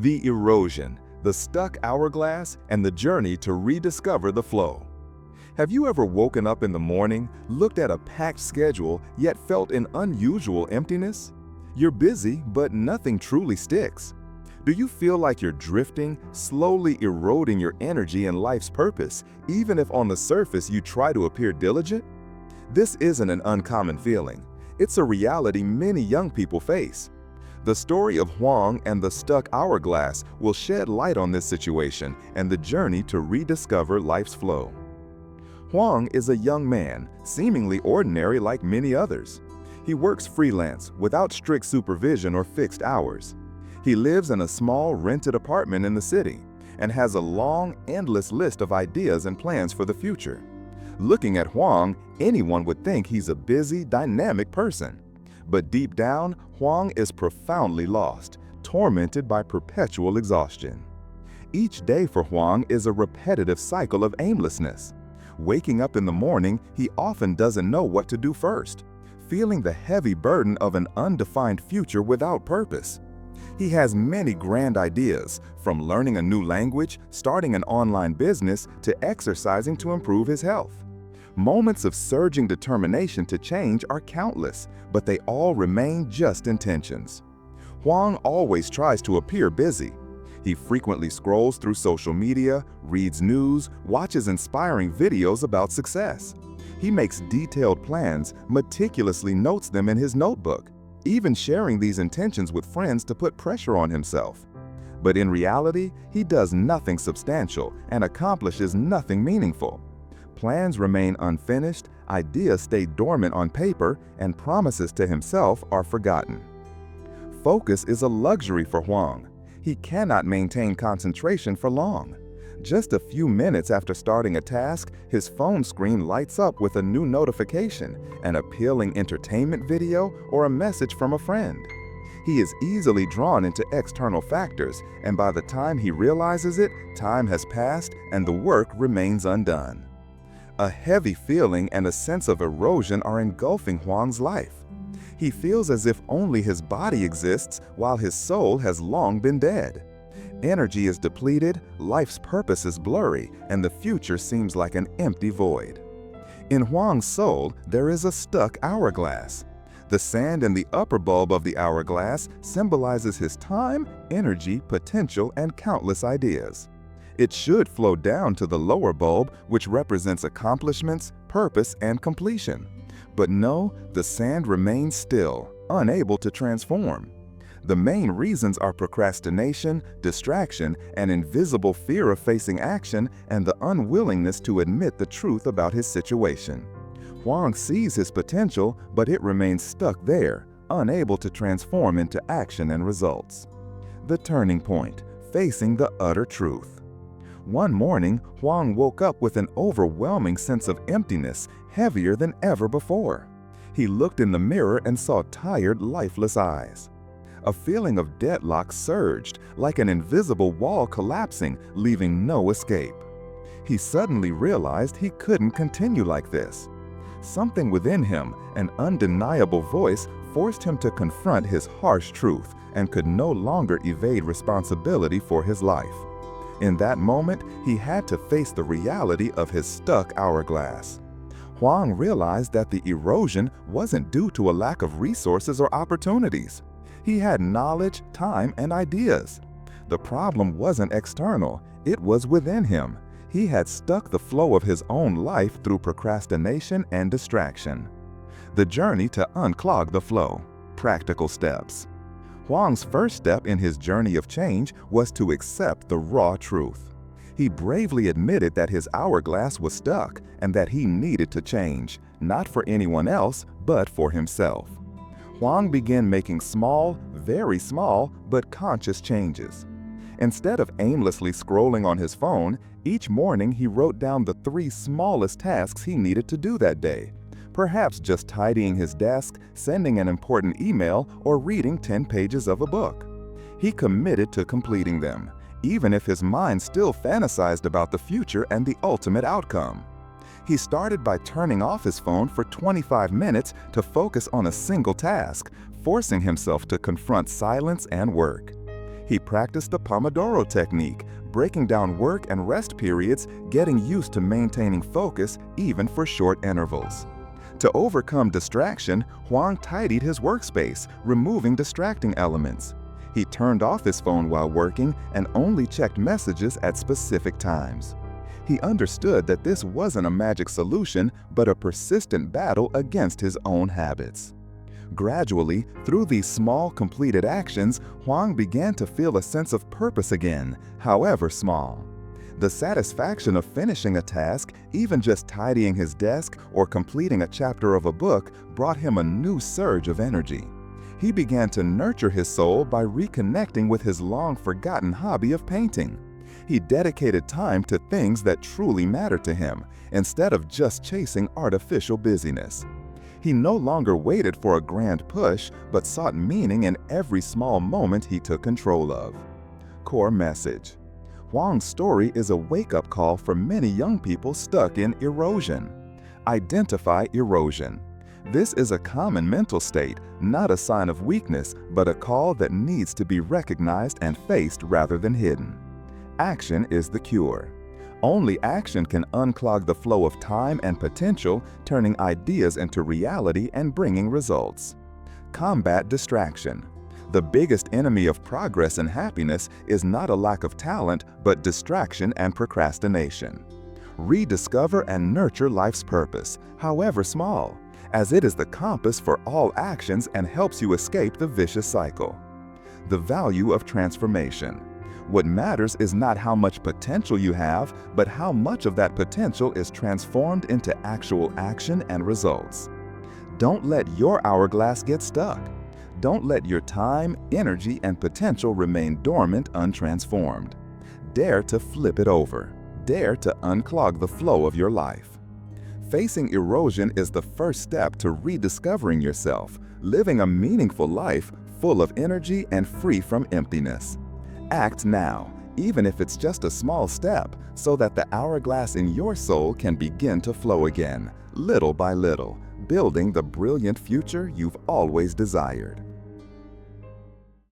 The erosion, the stuck hourglass, and the journey to rediscover the flow. Have you ever woken up in the morning, looked at a packed schedule, yet felt an unusual emptiness? You're busy, but nothing truly sticks. Do you feel like you're drifting, slowly eroding your energy and life's purpose, even if on the surface you try to appear diligent? This isn't an uncommon feeling. It's a reality many young people face. The story of Hoang and the stuck hourglass will shed light on this situation and the journey to rediscover life's flow. Hoang is a young man, seemingly ordinary like many others. He works freelance, without strict supervision or fixed hours. He lives in a small rented apartment in the city and has a long, endless list of ideas and plans for the future. Looking at Hoang, anyone would think he's a busy, dynamic person. But deep down, Hoang is profoundly lost, tormented by perpetual exhaustion. Each day for Hoang is a repetitive cycle of aimlessness. Waking up in the morning, he often doesn't know what to do first, feeling the heavy burden of an undefined future without purpose. He has many grand ideas, from learning a new language, starting an online business, to exercising to improve his health. Moments of surging determination to change are countless, but they all remain just intentions. Hoang always tries to appear busy. He frequently scrolls through social media, reads news, watches inspiring videos about success. He makes detailed plans, meticulously notes them in his notebook, even sharing these intentions with friends to put pressure on himself. But in reality, he does nothing substantial and accomplishes nothing meaningful. Plans remain unfinished, ideas stay dormant on paper, and promises to himself are forgotten. Focus is a luxury for Hoang. He cannot maintain concentration for long. Just a few minutes after starting a task, his phone screen lights up with a new notification, an appealing entertainment video, or a message from a friend. He is easily drawn into external factors, and by the time he realizes it, time has passed and the work remains undone. A heavy feeling and a sense of erosion are engulfing Hoang's life. He feels as if only his body exists while his soul has long been dead. Energy is depleted, life's purpose is blurry, and the future seems like an empty void. In Hoang's soul, there is a stuck hourglass. The sand in the upper bulb of the hourglass symbolizes his time, energy, potential, and countless ideas. It should flow down to the lower bulb, which represents accomplishments, purpose, and completion. But no, the sand remains still, unable to transform. The main reasons are procrastination, distraction, an invisible fear of facing action, and the unwillingness to admit the truth about his situation. Hoang sees his potential, but it remains stuck there, unable to transform into action and results. The turning point, facing the utter truth. One morning, Hoang woke up with an overwhelming sense of emptiness, heavier than ever before. He looked in the mirror and saw tired, lifeless eyes. A feeling of deadlock surged, like an invisible wall collapsing, leaving no escape. He suddenly realized he couldn't continue like this. Something within him, an undeniable voice, forced him to confront his harsh truth and could no longer evade responsibility for his life. In that moment, he had to face the reality of his stuck hourglass. Hoang realized that the erosion wasn't due to a lack of resources or opportunities. He had knowledge, time, and ideas. The problem wasn't external, it was within him. He had stuck the flow of his own life through procrastination and distraction. The journey to unclog the flow. Practical steps. Hoang's first step in his journey of change was to accept the raw truth. He bravely admitted that his hourglass was stuck and that he needed to change, not for anyone else, but for himself. Hoang began making small, very small, but conscious changes. Instead of aimlessly scrolling on his phone, each morning he wrote down the 3 smallest tasks he needed to do that day. Perhaps just tidying his desk, sending an important email, or reading 10 pages of a book. He committed to completing them, even if his mind still fantasized about the future and the ultimate outcome. He started by turning off his phone for 25 minutes to focus on a single task, forcing himself to confront silence and work. He practiced the Pomodoro technique, breaking down work and rest periods, getting used to maintaining focus even for short intervals. To overcome distraction, Hoang tidied his workspace, removing distracting elements. He turned off his phone while working and only checked messages at specific times. He understood that this wasn't a magic solution, but a persistent battle against his own habits. Gradually, through these small, completed actions, Hoang began to feel a sense of purpose again, however small. The satisfaction of finishing a task, even just tidying his desk or completing a chapter of a book, brought him a new surge of energy. He began to nurture his soul by reconnecting with his long-forgotten hobby of painting. He dedicated time to things that truly mattered to him, instead of just chasing artificial busyness. He no longer waited for a grand push, but sought meaning in every small moment he took control of. Core message. Hoang's story is a wake-up call for many young people stuck in erosion. Identify erosion. This is a common mental state, not a sign of weakness, but a call that needs to be recognized and faced rather than hidden. Action is the cure. Only action can unclog the flow of time and potential, turning ideas into reality and bringing results. Combat distraction. The biggest enemy of progress and happiness is not a lack of talent, but distraction and procrastination. Rediscover and nurture life's purpose, however small, as it is the compass for all actions and helps you escape the vicious cycle. The value of transformation. What matters is not how much potential you have, but how much of that potential is transformed into actual action and results. Don't let your hourglass get stuck. Don't let your time, energy, and potential remain dormant, untransformed. Dare to flip it over. Dare to unclog the flow of your life. Facing erosion is the first step to rediscovering yourself, living a meaningful life full of energy and free from emptiness. Act now, even if it's just a small step, so that the hourglass in your soul can begin to flow again, little by little, building the brilliant future you've always desired.